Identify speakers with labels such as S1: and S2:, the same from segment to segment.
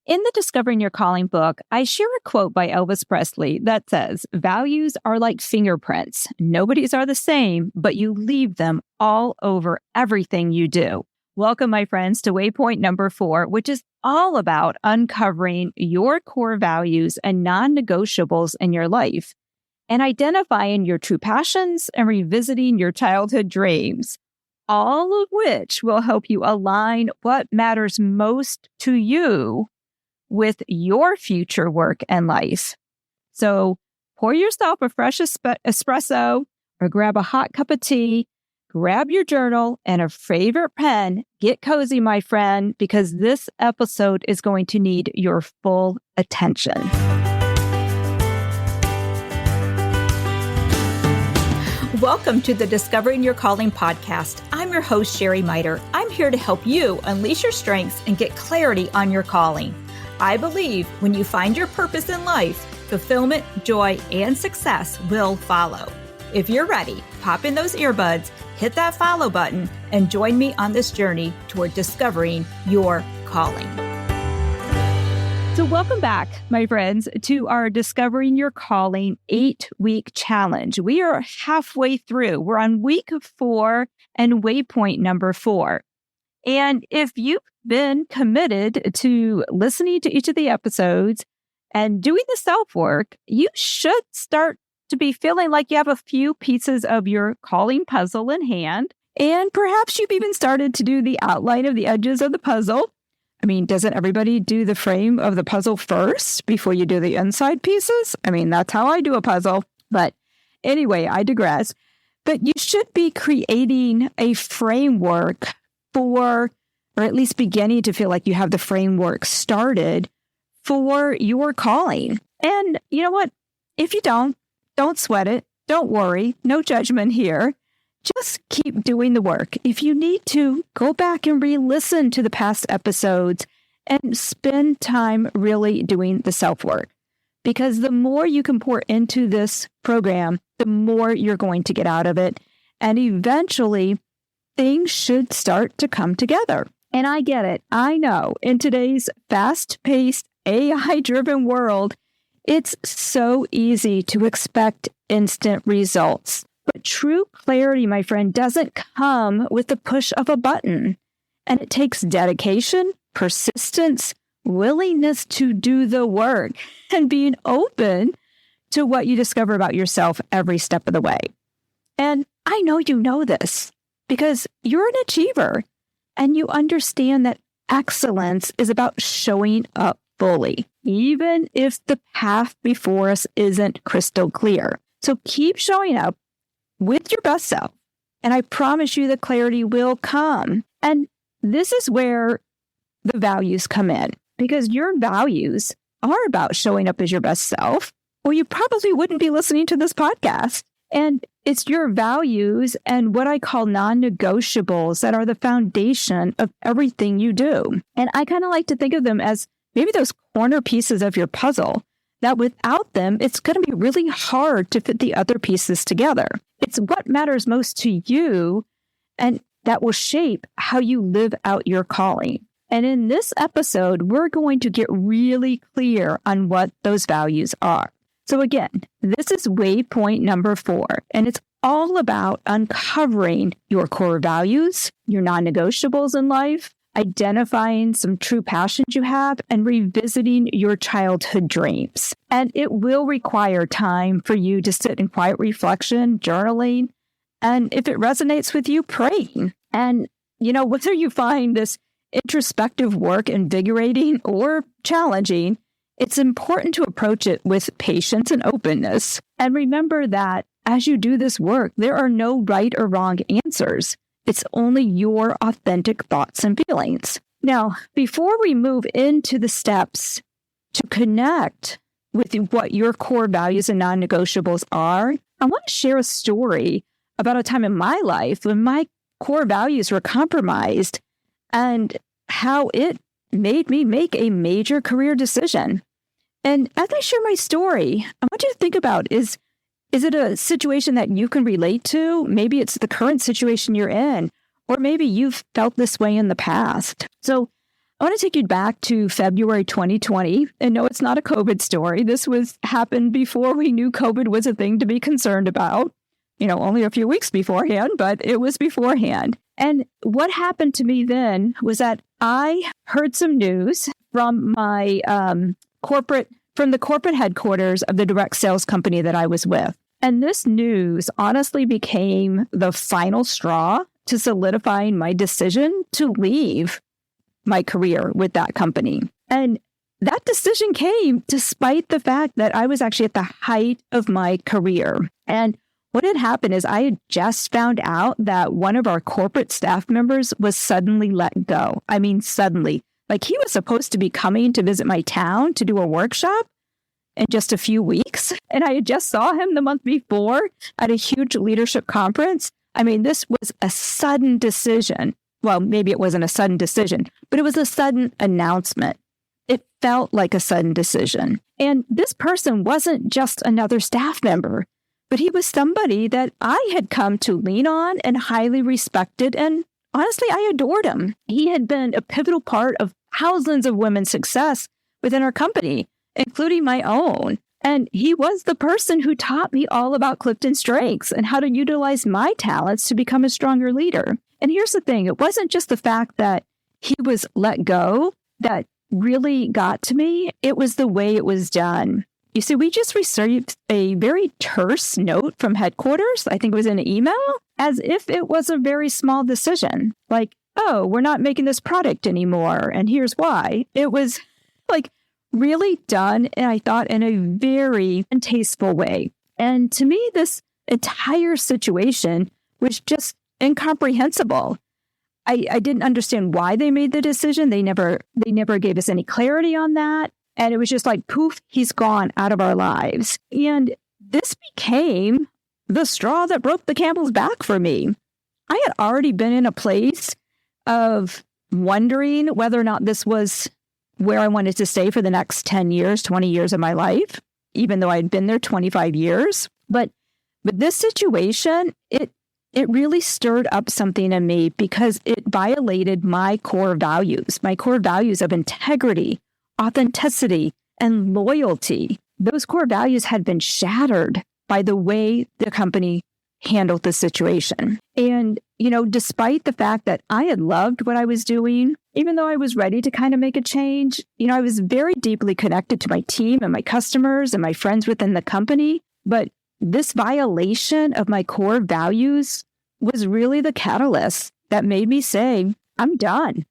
S1: In the Discovering Your Calling book, I share a quote by Elvis Presley that says, "Values are like fingerprints. Nobody's are the same, but you leave them all over everything you do." Welcome, my friends, to Waypoint number 4, which is all about uncovering your core values and non-negotiables in your life and identifying your true passions and revisiting your childhood dreams, all of which will help you align what matters most to you with your future work and life. So pour yourself a fresh espresso or grab a hot cup of tea, grab your journal and a favorite pen. Get cozy, my friend, because this episode is going to need your full attention. Welcome to the Discovering Your Calling podcast. I'm your host, Sherry Miter. I'm here to help you unleash your strengths and get clarity on your calling. I believe when you find your purpose in life, fulfillment, joy, and success will follow. If you're ready, pop in those earbuds, hit that follow button, and join me on this journey toward discovering your calling. So welcome back, my friends, to our Discovering Your Calling 8-week challenge. We are halfway through. We're on week 4 and waypoint number 4. And if you've been committed to listening to each of the episodes and doing the self-work, you should start to be feeling like you have a few pieces of your calling puzzle in hand. And perhaps you've even started to do the outline of the edges of the puzzle. I mean, doesn't everybody do the frame of the puzzle first before you do the inside pieces? I mean, that's how I do a puzzle. But anyway, I digress. But you should be creating a framework for, or at least beginning to feel like you have the framework started for your calling. And you know what? If you don't sweat it. Don't worry. No judgment here. Just keep doing the work. If you need to, go back and re-listen to the past episodes and spend time really doing the self-work. Because the more you can pour into this program, the more you're going to get out of it. And eventually, things should start to come together. And I get it. I know in today's fast-paced, AI-driven world, it's so easy to expect instant results. But true clarity, my friend, doesn't come with the push of a button. And it takes dedication, persistence, willingness to do the work, and being open to what you discover about yourself every step of the way. And I know you know this because you're an achiever and you understand that excellence is about showing up fully, even if the path before us isn't crystal clear. So keep showing up with your best self, and I promise you the clarity will come. And this is where the values come in, because your values are about showing up as your best self, or you probably wouldn't be listening to this podcast. And it's your values and what I call non-negotiables that are the foundation of everything you do. And I kind of like to think of them as maybe those corner pieces of your puzzle that without them, it's going to be really hard to fit the other pieces together. It's what matters most to you, and that will shape how you live out your calling. And in this episode, we're going to get really clear on what those values are. So again, this is waypoint number 4, and it's all about uncovering your core values, your non-negotiables in life, identifying some true passions you have, and revisiting your childhood dreams. And it will require time for you to sit in quiet reflection, journaling, and if it resonates with you, praying. And, whether you find this introspective work invigorating or challenging, it's important to approach it with patience and openness. And remember that as you do this work, there are no right or wrong answers. It's only your authentic thoughts and feelings. Now, before we move into the steps to connect with what your core values and non-negotiables are, I want to share a story about a time in my life when my core values were compromised and how it made me make a major career decision. And as I share my story, I want you to think about, is it a situation that you can relate to? Maybe it's the current situation you're in, or maybe you've felt this way in the past. So
S2: I want to take you back to February 2020. And no, it's not a COVID story. This happened before we knew COVID was a thing to be concerned about. Only a few weeks beforehand, but it was beforehand. And what happened to me then was that I heard some news from my from the corporate headquarters of the direct sales company that I was with. And this news honestly became the final straw to solidifying my decision to leave my career with that company. And that decision came despite the fact that I was actually at the height of my career. And what had happened is I had just found out that one of our corporate staff members was suddenly let go. I mean, suddenly. Like he was supposed to be coming to visit my town to do a workshop in just a few weeks. And I had just saw him the month before at a huge leadership conference. I mean, this was a sudden decision. Well, maybe it wasn't a sudden decision, but it was a sudden announcement. It felt like a sudden decision. And this person wasn't just another staff member, but he was somebody that I had come to lean on and highly respected. And honestly, I adored him. He had been a pivotal part of thousands of women's success within our company, including my own. And he was the person who taught me all about Clifton strengths and how to utilize my talents to become a stronger leader. And here's the thing. It wasn't just the fact that he was let go that really got to me. It was the way it was done. You see, we just received a very terse note from headquarters. I think it was in an email, as if it was a very small decision. Like, oh, we're not making this product anymore. And here's why. It was like really done, and I thought in a very untasteful way. And to me, this entire situation was just incomprehensible. I didn't understand why they made the decision. They never gave us any clarity on that. And it was just like, poof, he's gone out of our lives. And this became the straw that broke the camel's back for me. I had already been in a place of wondering whether or not this was where I wanted to stay for the next 10 years, 20 years of my life, even though I'd been there 25 years. But this situation, it really stirred up something in me because it violated my core values of integrity, authenticity, and loyalty. Those core values had been shattered by the way the company handled the situation. And, despite the fact that I had loved what I was doing, even though I was ready to kind of make a change, I was very deeply connected to my team and my customers and my friends within the company. But this violation of my core values was really the catalyst that made me say, I'm done.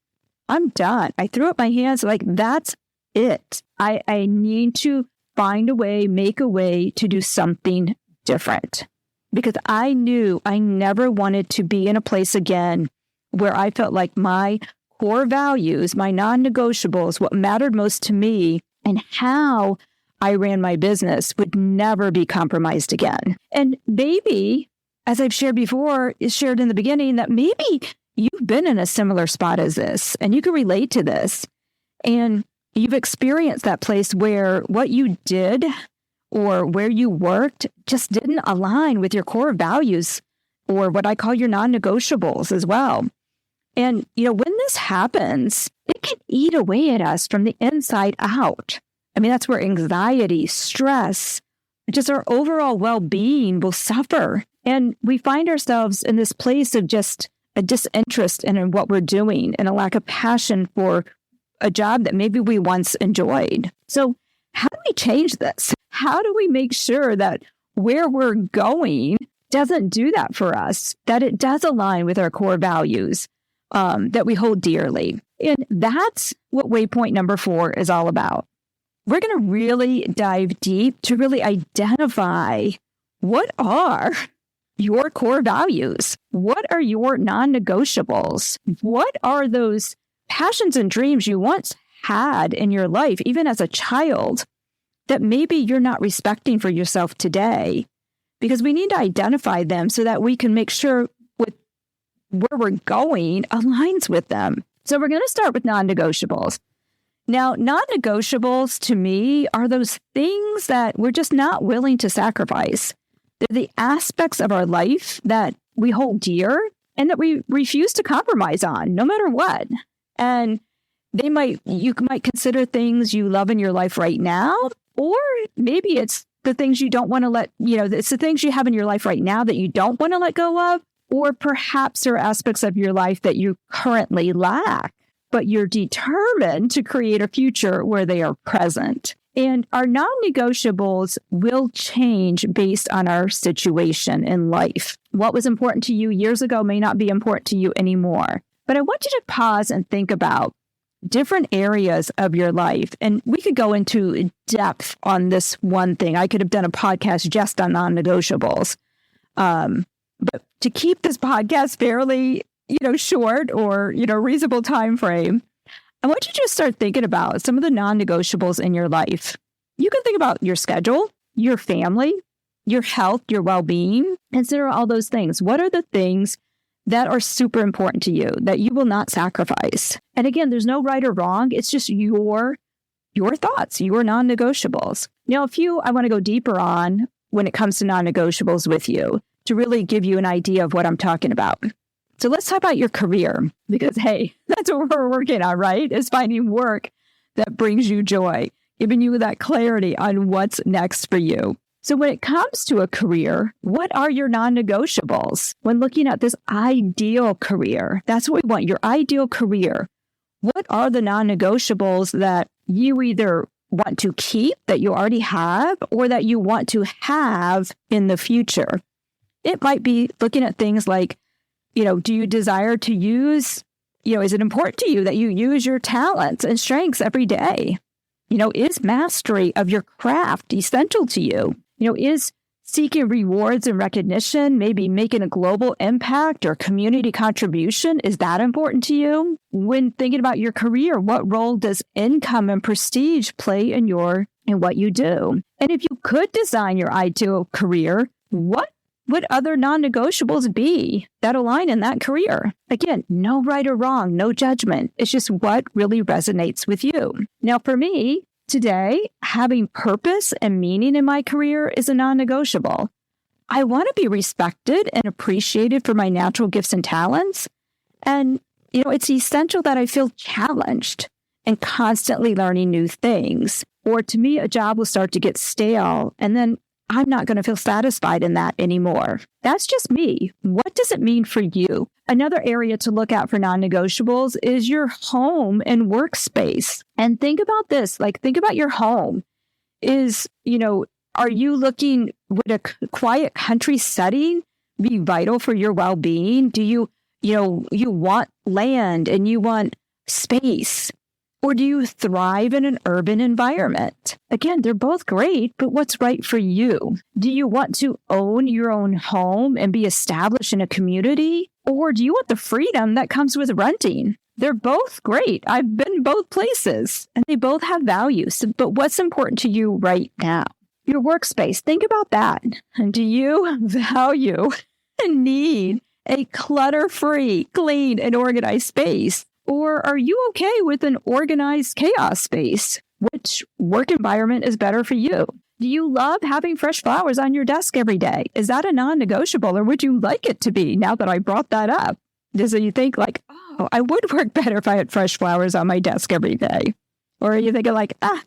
S2: I threw up my hands like, that's it. I need to find a way, make a way to do something different. Because I knew I never wanted to be in a place again where I felt like my core values, my non-negotiables, what mattered most to me, and how I ran my business would never be compromised again. And maybe, as I've shared before, is shared in the beginning, that maybe you've been in a similar spot as this, and you can relate to this. And you've experienced that place where what you did or where you worked just didn't align with your core values, or what I call your non-negotiables as well. And, when this happens, it can eat away at us from the inside out. I mean, that's where anxiety, stress, just our overall well-being will suffer. And we find ourselves in this place of just a disinterest in what we're doing and a lack of passion for a job that maybe we once enjoyed. So how do we change this? How do we make sure that where we're going doesn't do that for us, that it does align with our core values that we hold dearly? And that's what Waypoint number 4 is all about. We're going to really dive deep to really identify what are your core values? What are your non-negotiables? What are those passions and dreams you once had in your life, even as a child, that maybe you're not respecting for yourself today? Because we need to identify them so that we can make sure with where we're going aligns with them. So we're going to start with non-negotiables. Now, non-negotiables to me are those things that we're just not willing to sacrifice. They're the aspects of our life that we hold dear and that we refuse to compromise on, no matter what. And you might consider things you love in your life right now, or maybe it's the things you don't want to it's the things you have in your life right now that you don't want to let go of, or perhaps there are aspects of your life that you currently lack, but you're determined to create a future where they are present. And our non-negotiables will change based on our situation in life. What was important to you years ago may not be important to you anymore. But I want you to pause and think about different areas of your life. And we could go into depth on this one thing. I could have done a podcast just on non-negotiables. But to keep this podcast fairly, short or, reasonable time frame, I want you to just start thinking about some of the non-negotiables in your life. You can think about your schedule, your family, your health, your well-being. Consider all those things. What are the things that are super important to you that you will not sacrifice? And again, there's no right or wrong. It's just your thoughts, your non-negotiables. Now, a few I want to go deeper on when it comes to non-negotiables with you to really give you an idea of what I'm talking about. So let's talk about your career, because, hey, that's what we're working on, right? Is finding work that brings you joy, giving you that clarity on what's next for you. So when it comes to a career, what are your non-negotiables? When looking at this ideal career, that's what we want, your ideal career. What are the non-negotiables that you either want to keep, that you already have, or that you want to have in the future? It might be looking at things like, do you desire to use, is it important to you that you use your talents and strengths every day? Is mastery of your craft essential to you? Is seeking rewards and recognition, maybe making a global impact or community contribution, is that important to you? When thinking about your career, what role does income and prestige play in what you do? And if you could design your ideal career, what would other non-negotiables be that align in that career? Again, no right or wrong, no judgment. It's just what really resonates with you. Now, for me, today, having purpose and meaning in my career is a non-negotiable. I want to be respected and appreciated for my natural gifts and talents. And, it's essential that I feel challenged and constantly learning new things. Or to me, a job will start to get stale, and then I'm not going to feel satisfied in that anymore. That's just me. What does it mean for you? Another area to look at for non-negotiables is your home and workspace. And think about this, think about your home. Are you would a quiet country setting be vital for your well-being? Do you want land and you want space? Or do you thrive in an urban environment? Again, they're both great, but what's right for you? Do you want to own your own home and be established in a community? Or do you want the freedom that comes with renting? They're both great. I've been both places and they both have values. But what's important to you right now? Your workspace. Think about that. And do you value and need a clutter-free, clean, and organized space? Or are you okay with an organized chaos space? Which work environment is better for you? Do you love having fresh flowers on your desk every day? Is that a non-negotiable, or would you like it to be now that I brought that up? Does you think I would work better if I had fresh flowers on my desk every day? Or are you thinking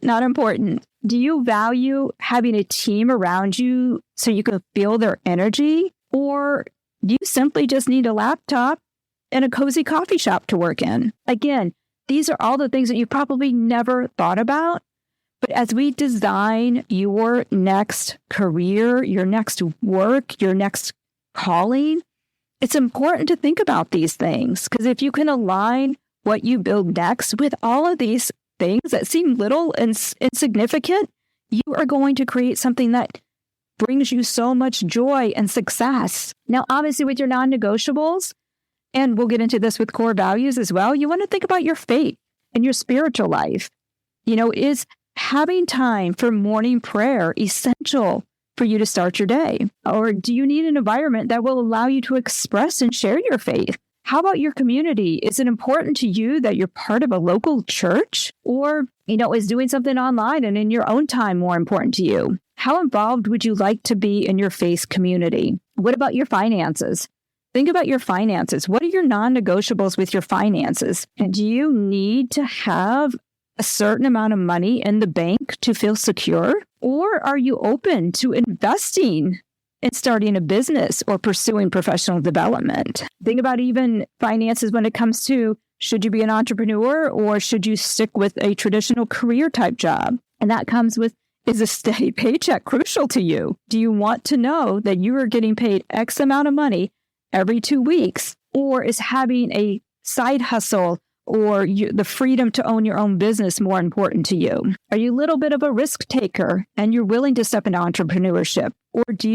S2: not important? Do you value having a team around you so you can feel their energy? Or do you simply just need a laptop and a cozy coffee shop to work in? Again, these are all the things that you probably never thought about. But as we design your next career, your next work, your next calling, it's important to think about these things. Because if you can align what you build next with all of these things that seem little and insignificant, you are going to create something that brings you so much joy and success. Now, obviously, with your non-negotiables, and we'll get into this with core values as well, you want to think about your faith and your spiritual life. Is having time for morning prayer essential for you to start your day? Or do you need an environment that will allow you to express and share your faith? How about your community? Is it important to you that you're part of a local church? Or, is doing something online and in your own time more important to you? How involved would you like to be in your faith community? What about your finances? Think about your finances. What are your non-negotiables with your finances? And do you need to have a certain amount of money in the bank to feel secure? Or are you open to investing in starting a business or pursuing professional development? Think about even finances when it comes to, should you be an entrepreneur or should you stick with a traditional career type job? And that comes with, is a steady paycheck crucial to you? Do you want to know that you are getting paid X amount of money every 2 weeks? Or is having a side hustle or the freedom to own your own business more important to you? Are you a little bit of a risk taker and you're willing to step into entrepreneurship? Or do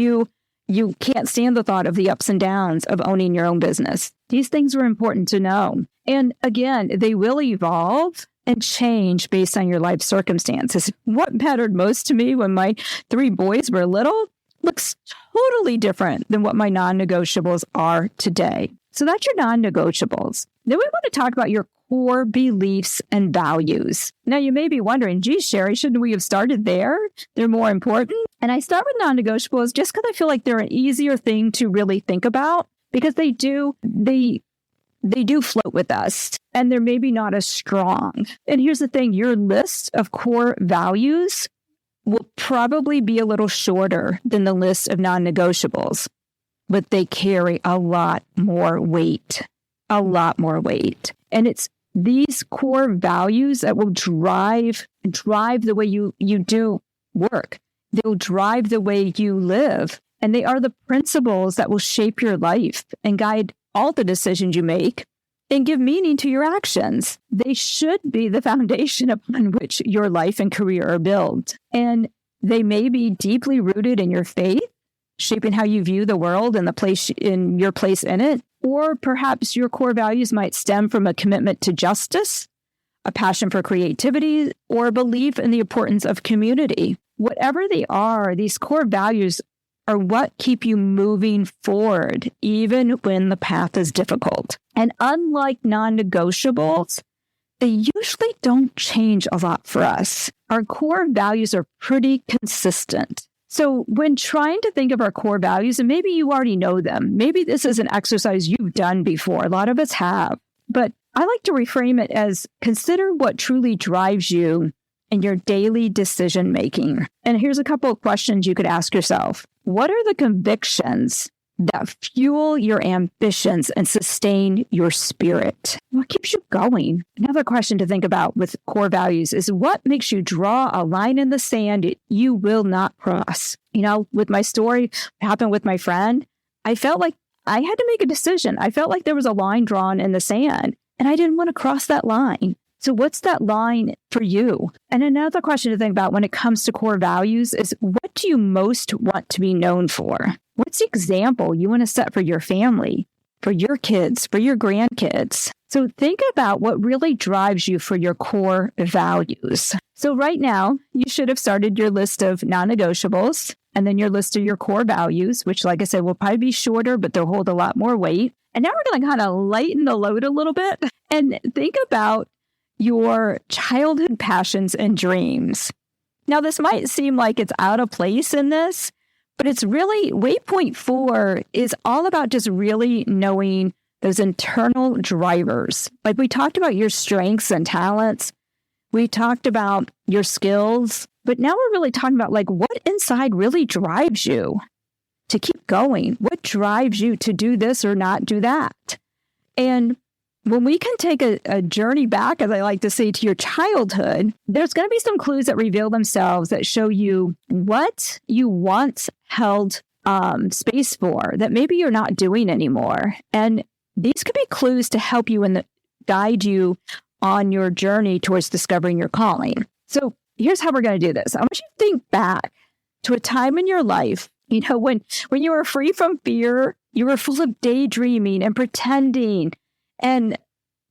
S2: you can't stand the thought of the ups and downs of owning your own business? These things are important to know. And again, they will evolve and change based on your life circumstances. What mattered most to me when my 3 boys were little looks totally different than what my non-negotiables are today. So that's your non-negotiables. Then we want to talk about your core beliefs and values. Now, you may be wondering, geez, Sherry, shouldn't we have started there? They're more important. And I start with non-negotiables just because I feel like they're an easier thing to really think about, because they do float with us and they're maybe not as strong. And here's the thing, your list of core values will probably be a little shorter than the list of non-negotiables, but they carry a lot more weight. And it's these core values that will drive the way you do work. They'll drive the way you live. And they are the principles that will shape your life and guide all the decisions you make and give meaning to your actions. They should be the foundation upon which your life and career are built. And they may be deeply rooted in your faith, shaping how you view the world and your place in it. Or perhaps your core values might stem from a commitment to justice, a passion for creativity, or a belief in the importance of community. Whatever they are, these core values are what keep you moving forward, even when the path is difficult. And unlike non-negotiables, they usually don't change a lot for us. Our core values are pretty consistent. So when trying to think of our core values, and maybe you already know them, maybe this is an exercise you've done before, a lot of us have, but I like to reframe it as consider what truly drives you in your daily decision making. And here's a couple of questions you could ask yourself. What are the convictions that fuel your ambitions and sustain your spirit? What keeps you going? Another question to think about with core values is what makes you draw a line in the sand you will not cross? With my story, what happened with my friend, I felt like I had to make a decision. I felt like there was a line drawn in the sand and I didn't want to cross that line. So what's that line for you? And another question to think about when it comes to core values is what do you most want to be known for? What's the example you want to set for your family, for your kids, for your grandkids? So think about what really drives you for your core values. So right now, you should have started your list of non-negotiables and then your list of your core values, which, like I said, will probably be shorter, but they'll hold a lot more weight. And now we're going to kind of lighten the load a little bit and think about your childhood passions and dreams. Now, this might seem like it's out of place in this, but it's really, Waypoint 4 is all about just really knowing those internal drivers. Like we talked about your strengths and talents. We talked about your skills, but now we're really talking about like what inside really drives you to keep going. What drives you to do this or not do that? And when we can take a journey back, as I like to say, to your childhood, there's going to be some clues that reveal themselves that show you what you once held space for that maybe you're not doing anymore. And these could be clues to help you and guide you on your journey towards discovering your calling. So here's how we're going to do this. I want you to think back to a time in your life, when you were free from fear, you were full of daydreaming and pretending. And,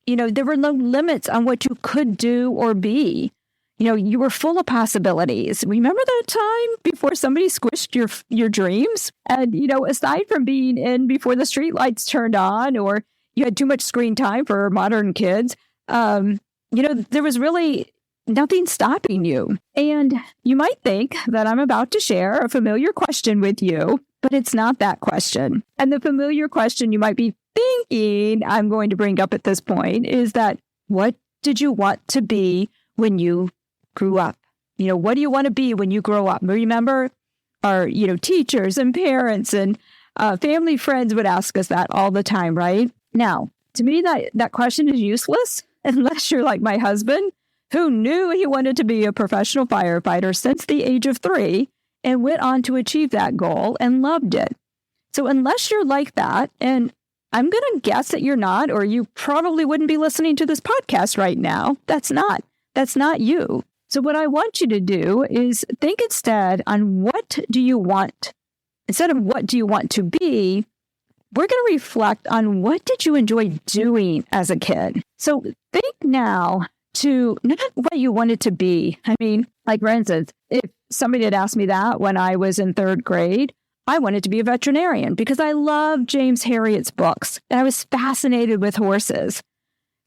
S2: there were no limits on what you could do or be. You were full of possibilities. Remember that time before somebody squished your dreams? And, aside from being in before the streetlights turned on or you had too much screen time for modern kids, there was really nothing stopping you. And you might think that I'm about to share a familiar question with you. But it's not that question. And the familiar question you might be thinking I'm going to bring up at this point is that, what did you want to be when you grew up? What do you want to be when you grow up? Remember, our, teachers and parents and family friends would ask us that all the time, right? Now, to me, that question is useless unless you're like my husband, who knew he wanted to be a professional firefighter since the age of 3 and went on to achieve that goal and loved it. So unless you're like that, and I'm going to guess that you're not, or you probably wouldn't be listening to this podcast right now, that's not you. So what I want you to do is think instead on what do you want? Instead of what do you want to be, we're going to reflect on what did you enjoy doing as a kid. So think now to not what you wanted to be. I mean, like for instance, if somebody had asked me that when I was in 3rd grade, I wanted to be a veterinarian because I loved James Herriot's books and I was fascinated with horses.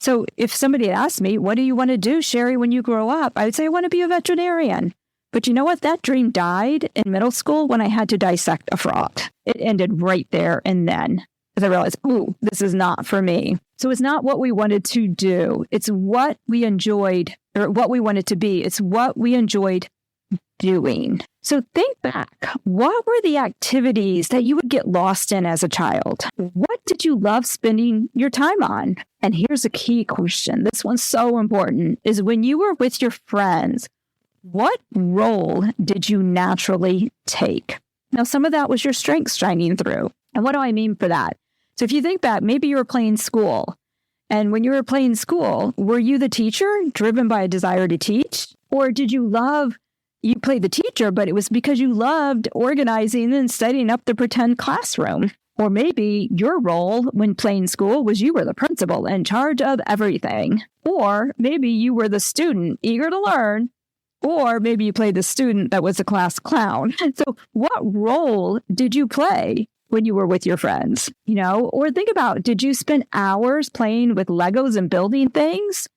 S2: So if somebody had asked me, what do you want to do, Sherry, when you grow up? I would say I want to be a veterinarian. But you know what? That dream died in middle school when I had to dissect a frog. It ended right there and then, because I realized, this is not for me. So it's not what we wanted to do. It's what we enjoyed, or what we wanted to be. It's what we enjoyed doing. So think back. What were the activities that you would get lost in as a child? What did you love spending your time on? And here's a key question. This one's so important, is when you were with your friends, what role did you naturally take? Now, some of that was your strengths shining through. And what do I mean for that? So if you think back, maybe you were playing school. And when you were playing school, were you the teacher driven by a desire to teach? Or did you played the teacher, but it was because you loved organizing and setting up the pretend classroom? Or maybe your role when playing school was you were the principal in charge of everything. Or maybe you were the student eager to learn. Or maybe you played the student that was the class clown. So what role did you play when you were with your friends? Or think about, did you spend hours playing with Legos and building things?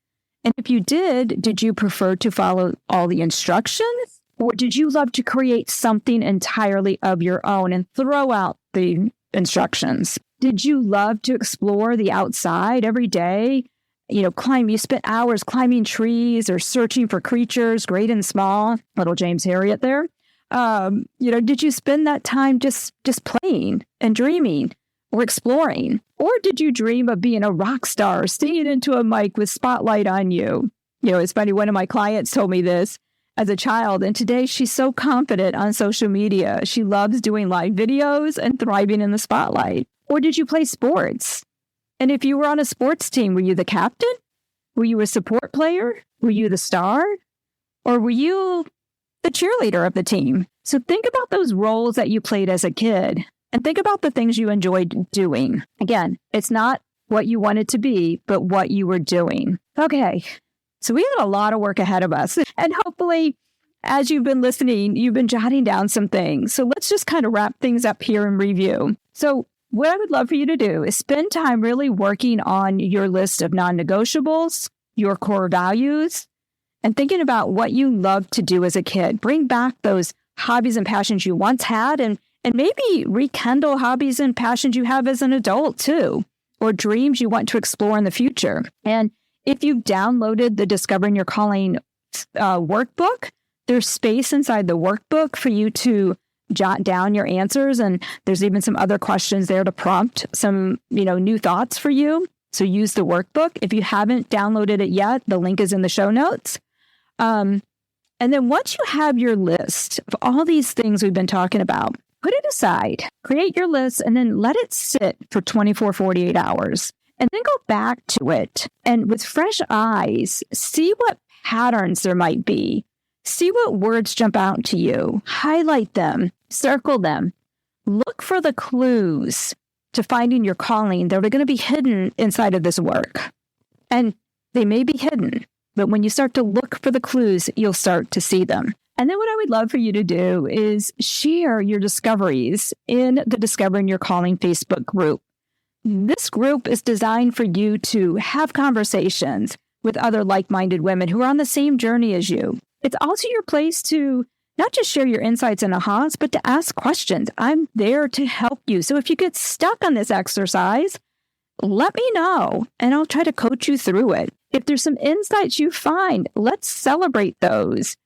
S2: And if you did you prefer to follow all the instructions? Or did you love to create something entirely of your own and throw out the instructions? Did you love to explore the outside every day? You spent hours climbing trees or searching for creatures, great and small. Little James Herriot there. Did you spend that time just playing and dreaming or exploring? Or did you dream of being a rock star, singing into a mic with spotlight on you? It's funny, one of my clients told me this as a child, and today she's so confident on social media. She loves doing live videos and thriving in the spotlight. Or did you play sports? And if you were on a sports team, were you the captain? Were you a support player? Were you the star? Or were you the cheerleader of the team? So think about those roles that you played as a kid and think about the things you enjoyed doing. Again, it's not what you wanted to be, but what you were doing. Okay, so we have a lot of work ahead of us. And hopefully, as you've been listening, you've been jotting down some things. So let's just kind of wrap things up here and review. So what I would love for you to do is spend time really working on your list of non-negotiables, your core values, and thinking about what you loved to do as a kid. Bring back those hobbies and passions you once had, and maybe rekindle hobbies and passions you have as an adult too, or dreams you want to explore in the future. And if you've downloaded the Discovering Your Calling workbook, there's space inside the workbook for you to jot down your answers. And there's even some other questions there to prompt some, new thoughts for you. So use the workbook. If you haven't downloaded it yet, the link is in the show notes. And then once you have your list of all these things we've been talking about, put it aside, create your list, and then let it sit for 24, 48 hours. And then go back to it and with fresh eyes, see what patterns there might be. See what words jump out to you. Highlight them. Circle them. Look for the clues to finding your calling that are going to be hidden inside of this work. And they may be hidden, but when you start to look for the clues, you'll start to see them. And then what I would love for you to do is share your discoveries in the Discovering Your Calling Facebook group. This group is designed for you to have conversations with other like-minded women who are on the same journey as you. It's also your place to not just share your insights and ahas, but to ask questions. I'm there to help you. So if you get stuck on this exercise, let me know and I'll try to coach you through it. If there's some insights you find, let's celebrate those.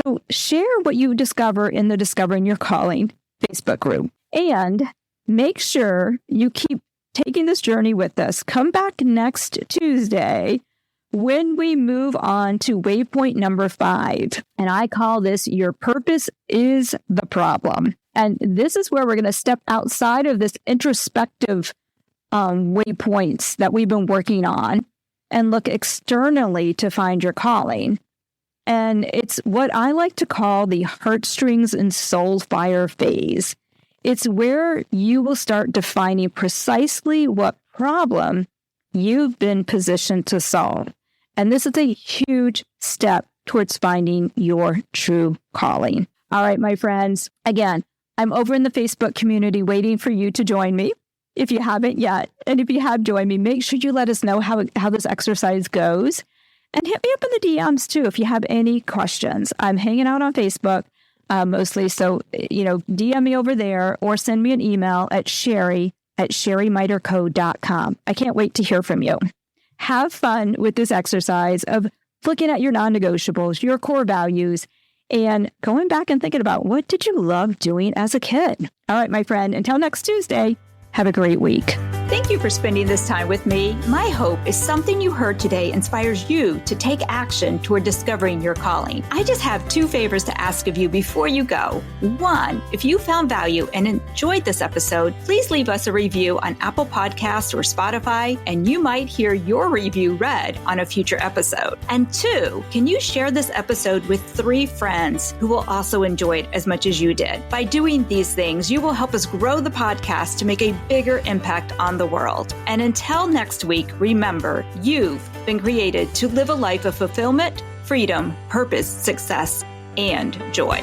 S2: So share what you discover in the Discovering Your Calling Facebook group. And make sure you keep taking this journey with us. Come back next Tuesday when we move on to waypoint number 5. And I call this Your Purpose is the Problem. And this is where we're going to step outside of this introspective waypoints that we've been working on and look externally to find your calling. And it's what I like to call the heartstrings and soul fire phase. It's where you will start defining precisely what problem you've been positioned to solve. And this is a huge step towards finding your true calling. All right, my friends, again, I'm over in the Facebook community waiting for you to join me if you haven't yet. And if you have joined me, make sure you let us know how this exercise goes. And hit me up in the DMs too if you have any questions. I'm hanging out on Facebook mostly. So, DM me over there or send me an email at sherry@sherrymiterco.com. I can't wait to hear from you. Have fun with this exercise of looking at your non-negotiables, your core values, and going back and thinking about what did you love doing as a kid? All right, my friend, until next Tuesday, have a great week.
S1: Thank you for spending this time with me. My hope is something you heard today inspires you to take action toward discovering your calling. I just have 2 favors to ask of you before you go. 1, if you found value and enjoyed this episode, please leave us a review on Apple Podcasts or Spotify, and you might hear your review read on a future episode. And 2, can you share this episode with 3 friends who will also enjoy it as much as you did? By doing these things, you will help us grow the podcast to make a bigger impact on the world. And until next week, remember, you've been created to live a life of fulfillment, freedom, purpose, success, and joy.